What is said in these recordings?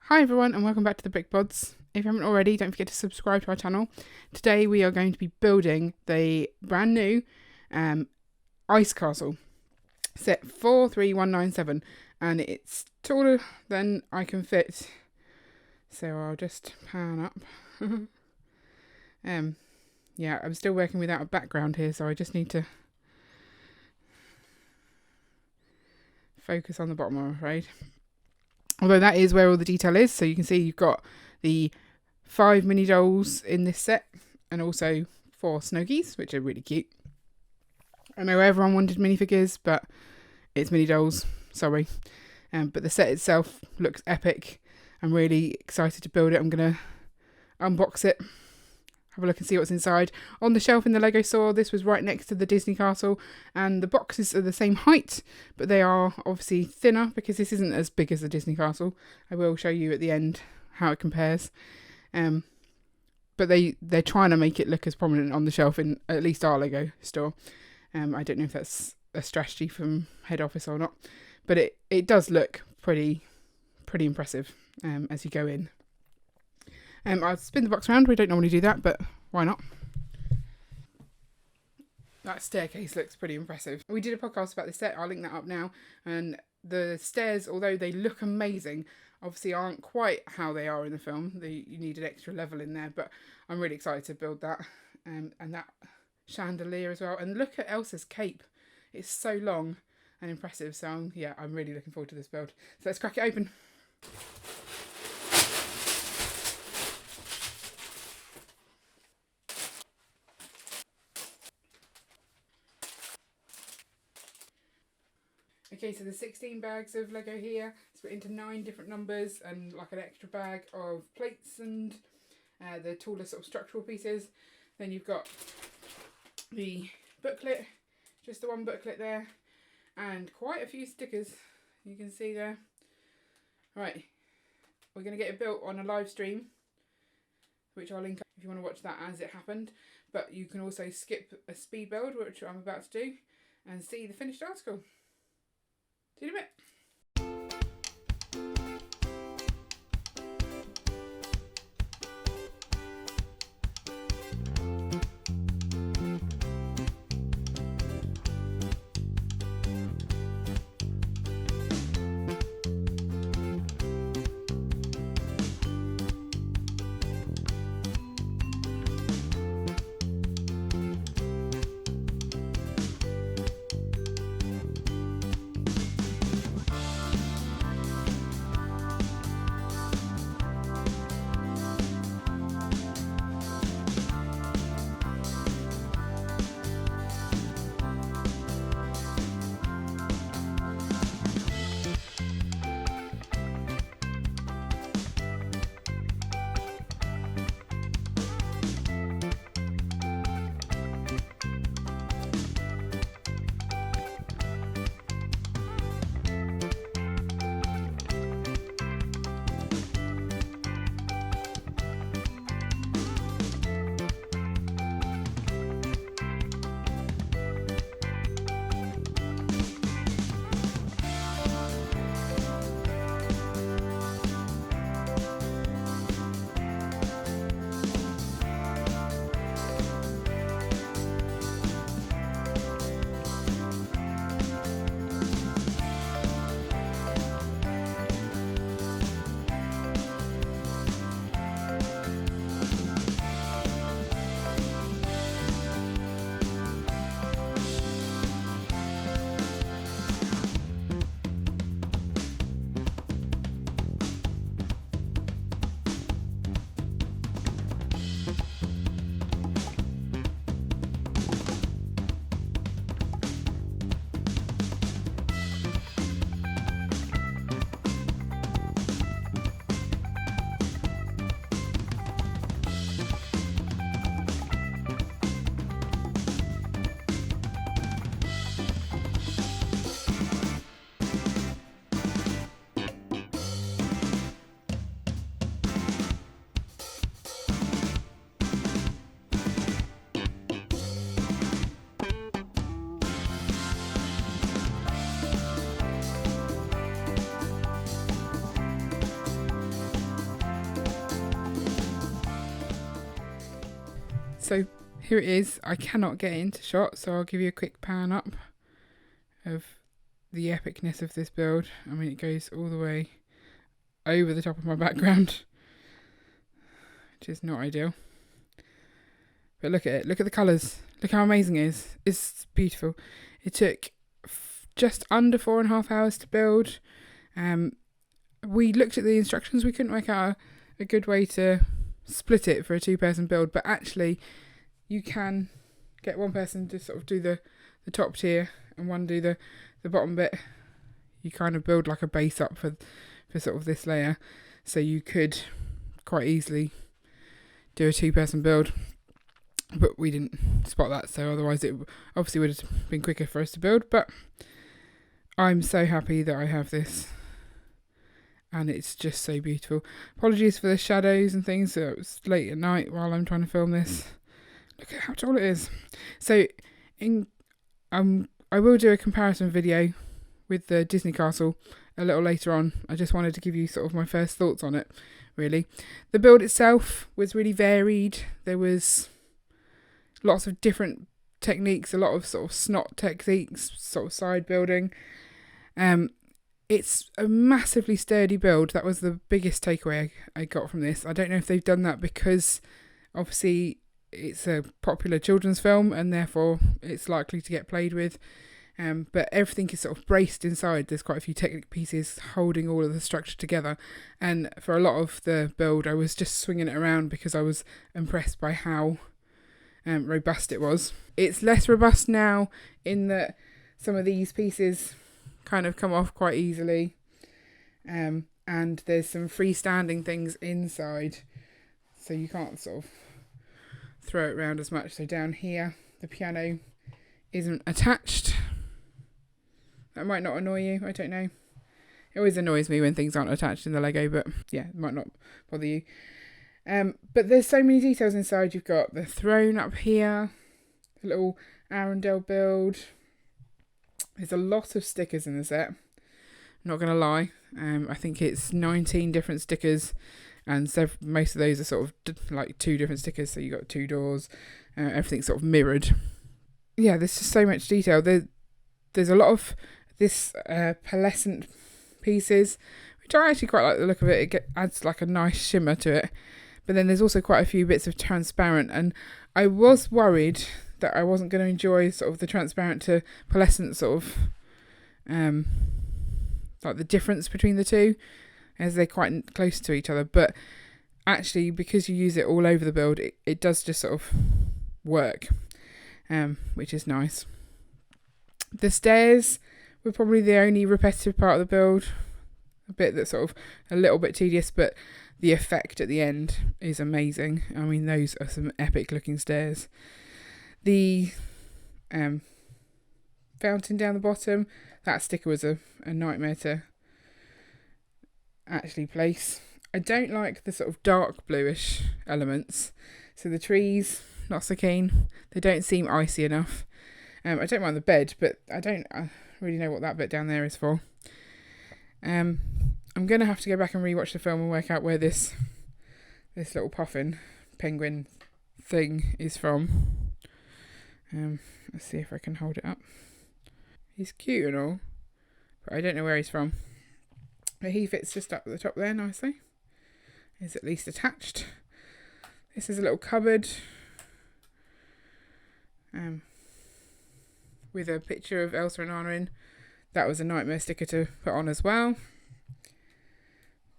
Hi everyone and welcome back to the Brick Bods. If you haven't already, don't forget to subscribe to our channel. Today we are going to be building the brand new ice castle set 43197 and it's taller than I can fit. So I'll just pan up. Yeah, I'm still working without a background here, so I just need to focus on the bottom, I'm afraid. Although that is where all the detail is, so you can see you've got the 5 mini dolls in this set and also 4 Snowgies, which are really cute. I know everyone wanted minifigures, but it's mini dolls, sorry. But the set itself looks epic. I'm really excited to build it. I'm going to unbox it, have a look and see what's inside. On the shelf in the Lego store, this was right next to the Disney castle, and the boxes are the same height, but they are obviously thinner because this isn't as big as the Disney castle. I will show you at the end how it compares. But they're trying to make it look as prominent on the shelf in at least our Lego store. I don't know if that's a strategy from head office or not, but it does look pretty impressive as you go in. I'll spin the box around. We don't normally do that, but why not? That staircase looks pretty impressive. We did a podcast about this set. I'll link that up now. And the stairs, although they look amazing, obviously aren't quite how they are in the film. You need an extra level in there, but I'm really excited to build that. And that chandelier as well. And look at Elsa's cape. It's so long and impressive. So yeah, I'm really looking forward to this build. So let's crack it open. Okay, so there's 16 bags of Lego here, split into 9 different numbers and like an extra bag of plates and the taller sort of structural pieces. Then you've got the booklet, just the one booklet there, and quite a few stickers you can see there. Right, we're going to get it built on a live stream, which I'll link up if you want to watch that as it happened. But you can also skip a speed build, which I'm about to do, and see the finished article. See you in a bit. So here it is. I cannot get into shot, so I'll give you a quick pan up of the epicness of this build. I mean, it goes all the way over the top of my background, which is not ideal. But look at it. Look at the colours. Look how amazing it is. It's beautiful. It took just under 4.5 hours to build. We looked at the instructions. We couldn't work out a good way to split it for a 2-person build, but actually you can get one person to sort of do the top tier and one do the bottom bit. You kind of build like a base up for sort of this layer, so you could quite easily do a 2-person build, but we didn't spot that, so otherwise it obviously would have been quicker for us to build. But I'm so happy that I have this, and it's just so beautiful. Apologies for the shadows and things, so it was late at night while I'm trying to film this. Look at how tall it is. So I will do a comparison video with the Disney Castle a little later on. I just wanted to give you sort of my first thoughts on it, really. The build itself was really varied. There was lots of different techniques, a lot of sort of snot techniques, sort of side building. It's a massively sturdy build. That was the biggest takeaway I got from this. I don't know if they've done that because obviously it's a popular children's film and therefore it's likely to get played with. But everything is sort of braced inside. There's quite a few technical pieces holding all of the structure together. And for a lot of the build, I was just swinging it around because I was impressed by how robust it was. It's less robust now in that some of these pieces kind of come off quite easily, and there's some freestanding things inside, so you can't sort of throw it around as much. So down here the piano isn't attached. That might not annoy you, I don't know. It always annoys me when things aren't attached in the Lego, but yeah, it might not bother you. But there's so many details inside. You've got the throne up here, the little Arendelle build. There's a lot of stickers in the set, I'm not going to lie. I think it's 19 different stickers, and most of those are sort of like 2 different stickers, so you've got 2 doors, everything's sort of mirrored. Yeah, there's just so much detail. There's a lot of this pearlescent pieces, which I actually quite like the look of it. It adds like a nice shimmer to it. But then there's also quite a few bits of transparent, and I was worried that I wasn't going to enjoy sort of the transparent to pearlescent sort of like the difference between the two, as they're quite close to each other. But actually, because you use it all over the build, it does just sort of work, which is nice. The stairs were probably the only repetitive part of the build, a bit that's sort of a little bit tedious, but the effect at the end is amazing. I mean, those are some epic looking stairs. The fountain down the bottom, that sticker was a nightmare to actually place. I don't like the sort of dark bluish elements. So the trees, not so keen. They don't seem icy enough. I don't mind the bed, but I don't really know what that bit down there is for. I'm going to have to go back and rewatch the film and work out where this little puffin penguin thing is from. Let's see if I can hold it up. He's cute and all, but I don't know where he's from. But he fits just up at the top there nicely. He's at least attached. This is a little cupboard with a picture of Elsa and Anna in. That was a nightmare sticker to put on as well.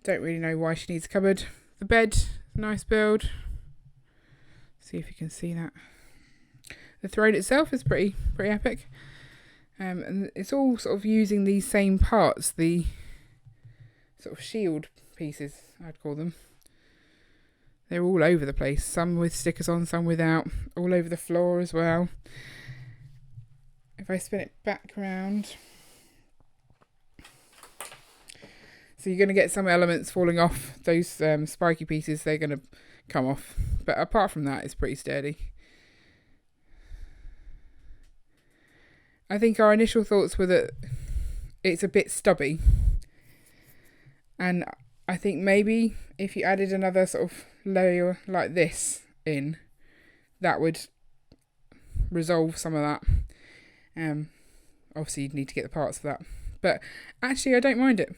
Don't really know why she needs a cupboard. The bed, nice build. See if you can see that. The throne itself is pretty epic. And it's all sort of using these same parts, the sort of shield pieces, I'd call them. They're all over the place, some with stickers on, some without, all over the floor as well. If I spin it back around, so you're going to get some elements falling off, those spiky pieces, they're going to come off. But apart from that, it's pretty sturdy. I think our initial thoughts were that it's a bit stubby. And I think maybe if you added another sort of layer like this in, that would resolve some of that. Obviously you'd need to get the parts for that, but actually I don't mind it.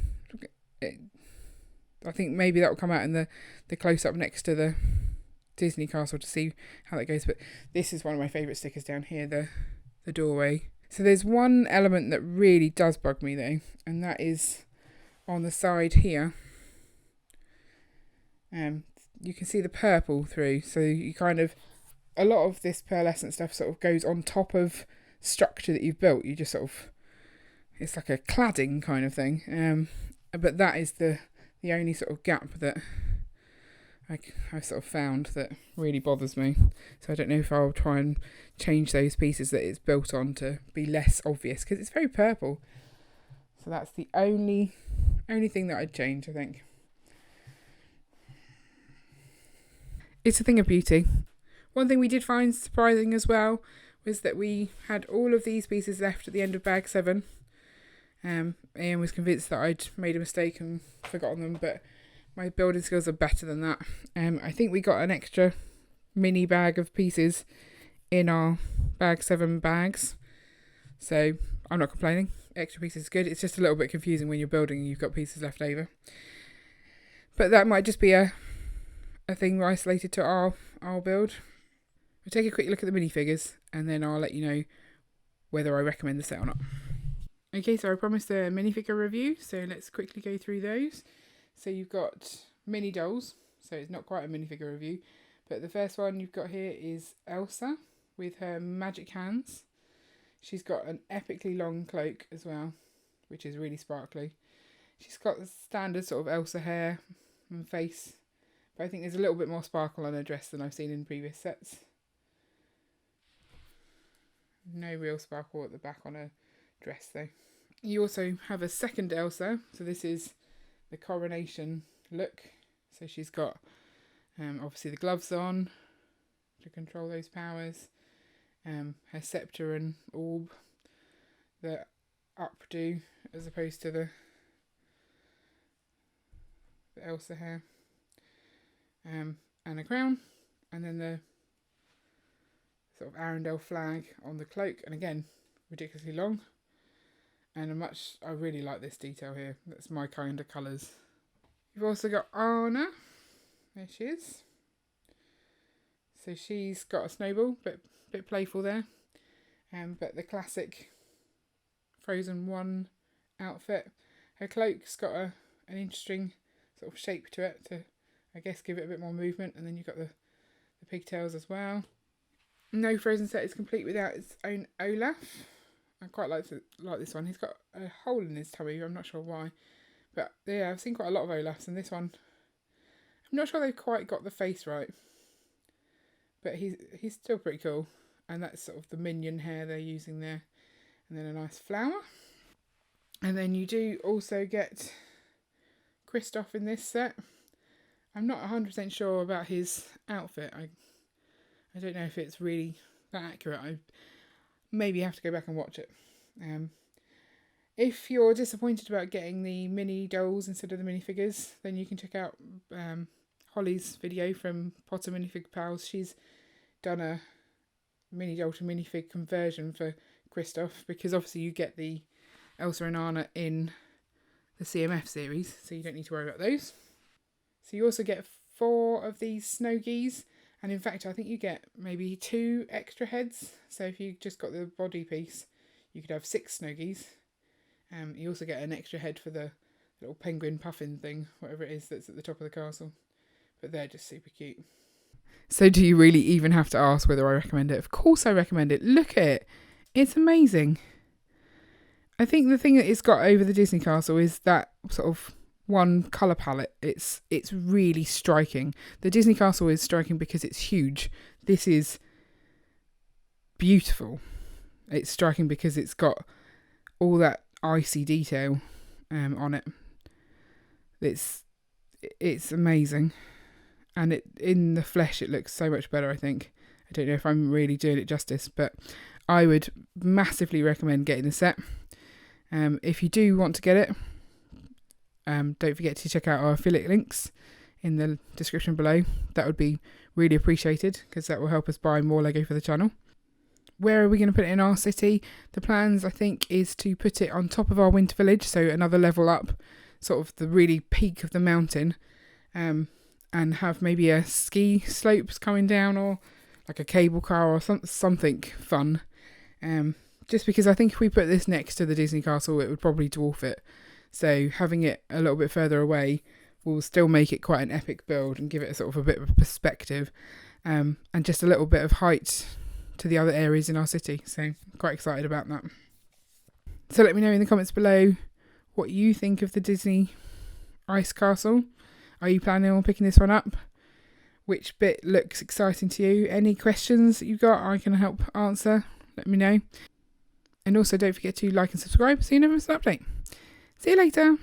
I think maybe that will come out in the close-up next to the Disney castle to see how that goes. But this is one of my favourite stickers down here, the doorway. So there's one element that really does bug me though, and that is on the side here. You can see the purple through, so you kind of, a lot of this pearlescent stuff sort of goes on top of structure that you've built. You just sort of, it's like a cladding kind of thing. But that is the only sort of gap that I sort of found that really bothers me. So I don't know if I'll try and change those pieces that it's built on to be less obvious, because it's very purple. So that's the only thing that I'd change, I think. It's a thing of beauty. One thing we did find surprising as well was that we had all of these pieces left at the end of bag 7. Ian was convinced that I'd made a mistake and forgotten them, but my building skills are better than that. I think we got an extra mini bag of pieces in our bag 7 bags, so I'm not complaining. Extra pieces is good. It's just a little bit confusing when you're building and you've got pieces left over, but that might just be a thing isolated to our build. We'll take a quick look at the minifigures and then I'll let you know whether I recommend the set or not. Okay, so I promised a minifigure review, so let's quickly go through those. So you've got mini dolls, so it's not quite a minifigure review, but the first one you've got here is Elsa with her magic hands. She's got an epically long cloak as well, which is really sparkly. She's got the standard sort of Elsa hair and face, but I think there's a little bit more sparkle on her dress than I've seen in previous sets. No real sparkle at the back on her dress though. You also have a second Elsa, so this is the coronation look. So she's got obviously the gloves on to control those powers, her sceptre and orb, the updo as opposed to the Elsa hair, and a crown, and then the sort of Arendelle flag on the cloak, and again ridiculously long. And I really like this detail here. That's my kind of colours. You've also got Anna. There she is. So she's got a snowball, bit playful there. But the classic Frozen 1 outfit. Her cloak's got an interesting sort of shape to it to, I guess, give it a bit more movement. And then you've got the pigtails as well. No Frozen set is complete without its own Olaf. I quite like this one. He's got a hole in his tummy. I'm not sure why. But yeah, I've seen quite a lot of Olafs, and this one, I'm not sure they've quite got the face right. But he's still pretty cool. And that's sort of the minion hair they're using there. And then a nice flower. And then you do also get Kristoff in this set. I'm not 100% sure about his outfit. I don't know if it's really that accurate. I maybe have to go back and watch it. If you're disappointed about getting the mini dolls instead of the minifigures, then you can check out Holly's video from Potter Minifig Pals. She's done a mini doll to minifig conversion for Kristoff, because obviously you get the Elsa and Anna in the CMF series, so you don't need to worry about those. So you also get 4 of these snow geese, and in fact I think you get maybe 2 extra heads. So if you just got the body piece, you could have 6 snow geese. You also get an extra head for the little penguin puffin thing, whatever it is that's at the top of the castle. But they're just super cute. So do you really even have to ask whether I recommend it? Of course I recommend it. Look at it. It's amazing. I think the thing that it's got over the Disney castle is that sort of one colour palette. It's really striking. The Disney castle is striking because it's huge. This is beautiful. It's striking because it's got all that icy detail on it. It's amazing. And in the flesh it looks so much better, I think. I don't know if I'm really doing it justice, but I would massively recommend getting the set. If you do want to get it, don't forget to check out our affiliate links in the description below. That would be really appreciated because that will help us buy more Lego for the channel. Where are we going to put it in our city? The plans, I think, is to put it on top of our winter village, so another level up, sort of the really peak of the mountain, and have maybe a ski slopes coming down, or like a cable car or something fun. Just because I think if we put this next to the Disney castle, it would probably dwarf it. So having it a little bit further away will still make it quite an epic build and give it a sort of a bit of a perspective, and just a little bit of height to the other areas in our city. So I'm quite excited about that. So let me know in the comments below what you think of the Disney Ice Castle. Are you planning on picking this one up? Which bit looks exciting to you? Any questions that you've got I can help answer, let me know. And also don't forget to like and subscribe so you never miss an update. See you later.